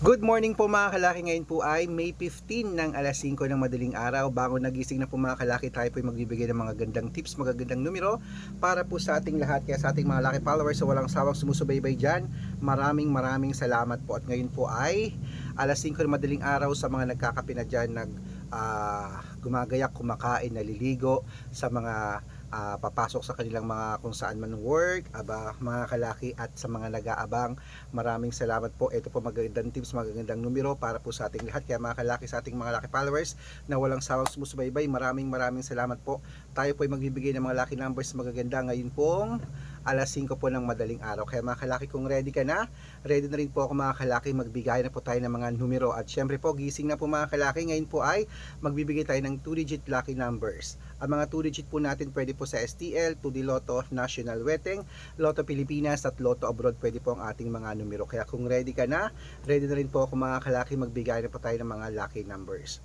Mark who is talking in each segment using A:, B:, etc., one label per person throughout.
A: Good morning po mga kalaki. Ngayon po ay May 15 ng alas 5 ng madaling araw. Bago nagising na po mga kalaki, tayo po ay magbibigay ng mga gandang tips, magagandang numero para po sa ating lahat. Kaya sa ating mga laki followers sa walang sawang sumusubaybay dyan, maraming salamat po. At ngayon po ay alas 5 ng madaling araw. Sa mga nagkakape na dyan, gumagayak, kumakain, naliligo, sa mga papasok sa kanilang mga kung saan man work, mga kalaki, at sa mga nag-aabang, maraming salamat po. Ito po magagandang tips, magagandang numero para po sa ating lahat. Kaya mga kalaki, sa ating mga laki followers na walang sawang sumusubaybay, maraming salamat po. Tayo po ay magbibigay ng mga lucky numbers magaganda ngayon pong alas 5 po ng madaling araw. Kaya mga kalaki, kung ready ka na, ready na rin po ako mga kalaki. Magbigay na po tayo ng mga numero. At syempre po, gising na po mga kalaki. Ngayon po ay magbibigay tayo ng 2-digit lucky numbers. Ang mga 2-digit po natin pwede po sa STL, 2D Lotto, National Weteng, Lotto Pilipinas at Lotto Abroad. Pwede po ang ating mga numero. Kaya kung ready ka na, ready na rin po ako mga kalaki. Magbigay na po tayo ng mga lucky numbers.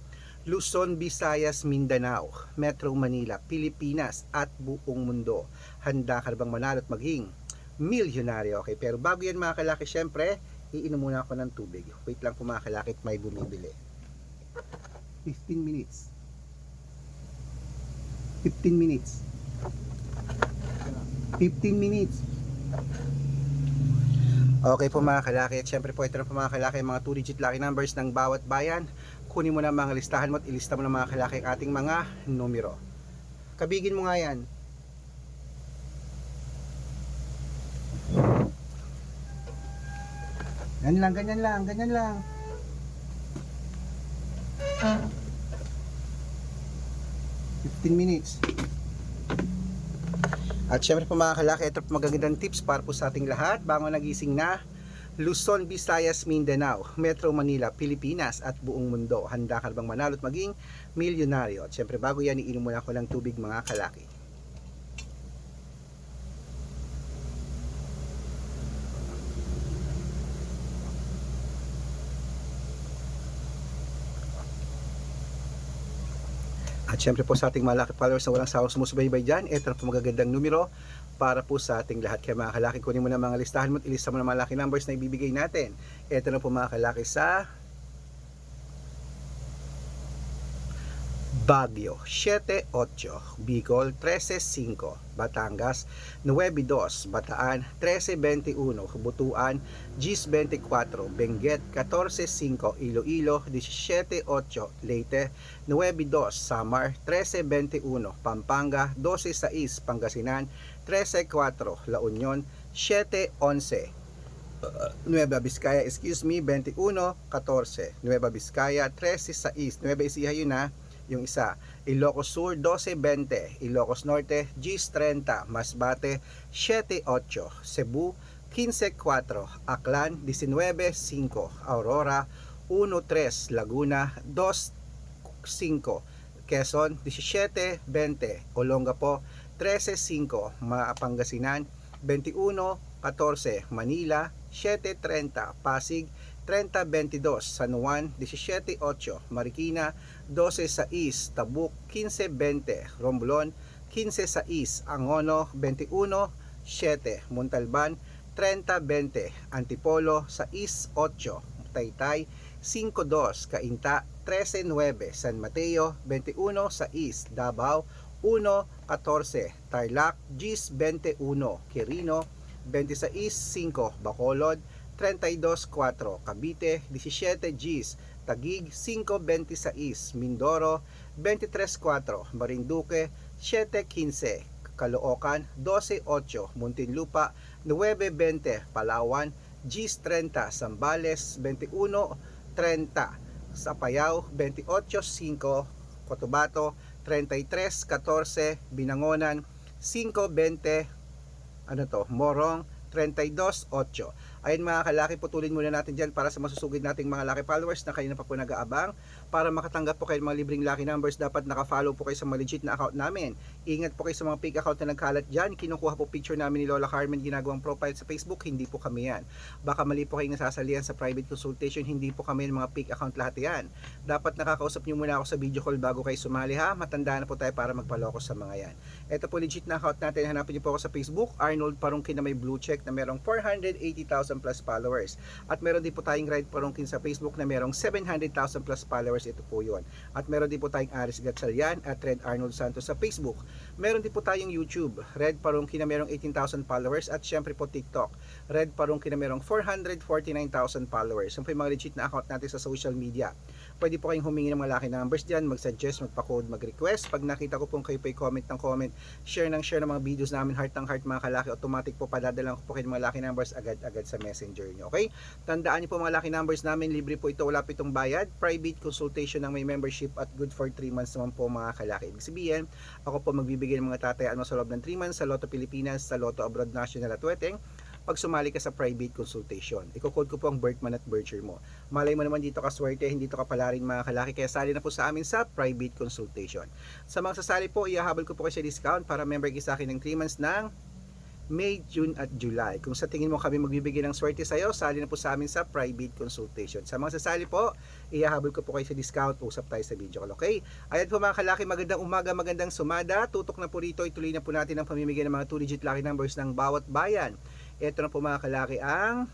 A: Luzon, Visayas, Mindanao, Metro Manila, Pilipinas at buong mundo. Handa ka na bang manalo at maging milyonaryo? Okay, pero bago yan mga kalaki, syempre, iinom muna ako ng tubig. Wait lang po mga kalaki, may bumibili. 15 minutes. 15 minutes. 15 minutes. Okay po mga kalaki, at syempre po ito na po mga kalaki, mga 2-digit lucky numbers ng bawat bayan. Kunin mo na mga listahan mo at ilista mo na mga kalaki ang ating mga numero. Kabigin mo nga yan. Ganyan lang. 15 minutes. At syempre po mga kalaki, ito po magagandang tips para po sa ating lahat. Bago nagising na, Luzon, Visayas, Mindanao, Metro Manila, Pilipinas at buong mundo. Handa ka bang manalo at maging milyonaryo? At syempre bago yan, iinom muna ako ng tubig mga kalaki. At syempre po sa ating mga lucky followers na walang sawang sumusubaybay dyan, ito na po magagandang numero para po sa ating lahat. Kaya mga kalaki, kunin mo na mga listahan mo at ilista mo na mga lucky numbers na ibibigay natin. Ito na po mga kalaki sa Baguio, 7-8, Bicol, 13-5, Batangas, 9-2, Bataan, 13-21, Butuan, 10-24, Benguet, 14-5, Iloilo, 17-8, Leyte, 9-2, Samar, 13-21, Pampanga, 12-6, Pangasinan, 13-4, La Union, 7-11, Nueva Vizcaya, 21-14, Nueva Vizcaya, 13-6, Nueva Ecija yun na, yung isa, Ilocos Sur 12-20, Ilocos Norte 10-30, Masbate 7-8, Cebu 15-4, Aklan 19-5, Aurora 1-3, Laguna 2-5, Quezon 17-20, Olongapo 13-5, Pangasinan 21-14, Manila 7-30, Pasig 30-22, San Juan 17-8, Marikina 12-6, Tabuk 15-20, Romblon 15-6, Angono 21-7, Montalban 30-20, Antipolo 6-8, Taytay 5-2, Cainta 13-9, San Mateo 21-6, Davao 1-14, Tarlac 10-21, Quirino 26-5, Bacolod 32-4, Cavite 17 Gs, Taguig 5-26, Mindoro 23-4, Marinduque 7-15, Caloocan 12-8, Muntinlupa 9-20, Palawan Gs 30, Zambales 21-30, Apayao 28-5, Cotabato 33-14, Binangonan 5-20, Morong 32-8. Ayun mga kalaki, putulin muna natin dyan para sa masusugid nating mga lucky followers na kayo na pa po nag-aabang. Para makatanggap po kayo ng mga libreng lucky numbers, dapat naka-follow po kayo sa mga legit na account namin. Ingat po kayo sa mga fake account na nagkalat dyan. Kinukuha po picture namin ni Lola Carmen, ginagawang profile sa Facebook. Hindi po kami yan. Baka mali po kayong nasasalihan sa private consultation. Hindi po kami mga fake account lahat yan. Dapat nakakausap nyo muna ako sa video call bago kayo sumali ha. Matanda na po tayo para magpaloko sa mga yan. Ito po legit na account natin. Hanapin niyo po ako sa Facebook, Arnold Parungkin na may blue check na merong 480,000 plus followers. At meron din po tayong Red Parungkin sa Facebook na merong 700,000 plus followers. Ito po yun. At meron din po tayong Aris Gatchalian at Red Arnold Santos sa Facebook. Meron din po tayong YouTube, Red Parungkin na merong 18,000 followers. At syempre po TikTok, Red Parungkin na merong 449,000 followers. Yan po yung mga legit na account natin sa social media. Pwede po kayong humingi ng mga lucky numbers dyan, mag-suggest, magpa-code, mag-request. Pag nakita ko pong kayo po comment ng comment, share ng mga videos namin, heart ng heart mga kalaki, automatic po padadalan ko po kayo ng mga lucky numbers agad-agad sa messenger nyo. Okay? Tandaan nyo po mga lucky numbers namin, libre po ito, wala po itong bayad. Private consultation ng may membership at good for 3 months naman po mga kalaki. Ibig sabihin, ako po magbibigay ng mga tatayaan mo sa loob ng 3 months sa Lotto Pilipinas, sa Lotto Abroad National at Weteng. Pag sumali ka sa private consultation, i-code ko po ang birth month at birth year mo. Malay mo naman dito ka swerte, hindi to kapalarin mga kalaki, kaya sali na po sa amin sa private consultation. Sa mga sasali po, ihahabol ko po kayo sa discount para member kayo sa akin ng 3 months ng May, June at July. Kung sa tingin mo kami magbibigay ng swerte sa iyo, sali na po sa amin sa private consultation. Sa mga sasali po, ihahabol ko po kayo sa discount. Usap tayo sa video call, okay? Ayan po mga kalaki, magandang umaga, magandang sumada. Tutok na po rito, ituloy na po natin ang pamimigay ng mga 2-digit lucky numbers ng bawat bayan. Ito na po mga kalaki ang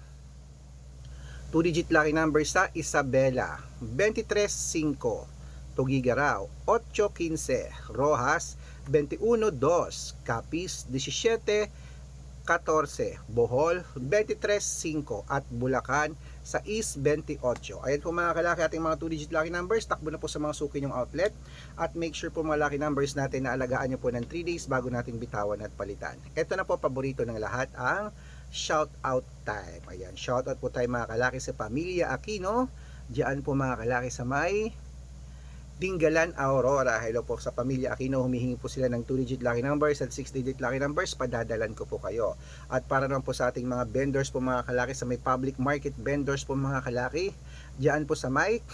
A: 2-digit lucky number sa Isabela, 23-5, Tugigaraw, 8-15, Rojas, 21-2, Capiz, 17-14, Bohol, 23-5 at Bulacan sa East 28. Ayan po mga kalaki ating mga 2-digit lucky numbers. Takbo na po sa mga suki nyong outlet at make sure po mga lucky numbers natin na alagaan nyo po ng 3 days bago natin bitawan at palitan. Ito na po paborito ng lahat ang shout out time. Ayan, shout out po tayo mga kalaki sa Pamilya Aquino. Diyan po mga kalaki sa may Dingalan, Aurora. Hello po sa Pamilya Aquino. Humihingi po sila ng 2-digit lucky numbers at 6-digit lucky numbers. Padadalan ko po kayo. At para naman po sa ating mga vendors po mga kalaki sa may public market vendors po mga kalaki. Diyan po sa may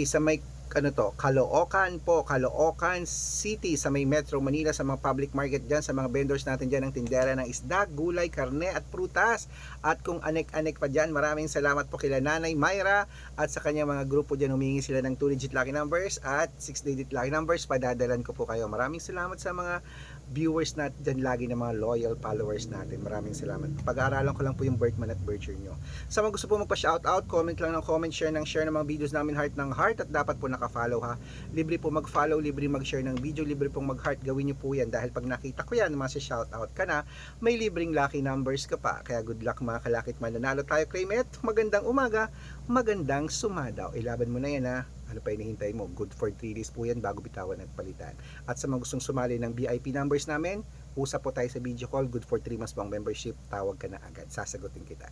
A: sa may Caloocan po, Caloocan City sa may Metro Manila, sa mga public market dyan, sa mga vendors natin dyan ng tindera ng isda, gulay, karne at prutas at kung anek-anek pa dyan. Maraming salamat po kila Nanay Myra at sa kanyang mga grupo dyan, humingi sila ng 2-digit lucky numbers at 6-digit lucky numbers. Padadalan ko po kayo. Maraming salamat sa mga viewers natin dyan lagi ng mga loyal followers natin. Maraming salamat. Pag-aaralan ko lang po yung birth month at birth year nyo. Sa mga gusto po magpa-shoutout, comment lang ng comment, share ng mga videos namin, heart ng heart, at dapat po naka-follow ha. Libre po mag-follow, libre mag-share ng video, libre pong mag-heart. Gawin nyo po yan dahil pag nakita ko yan, shoutout ka na, may libreng lucky numbers ka pa. Kaya good luck mga kalakit, mananalo tayo, claim it. Magandang umaga, magandang sumadaw. Ilaban mo na yan ha. Ano pa hinihintay mo? Good for 3 days po yan bago bitawan at palitan. At sa mga gustong sumali ng VIP numbers namin, usap po tayo sa video call. Good for 3 months pang membership. Tawag ka na agad. Sasagutin kita.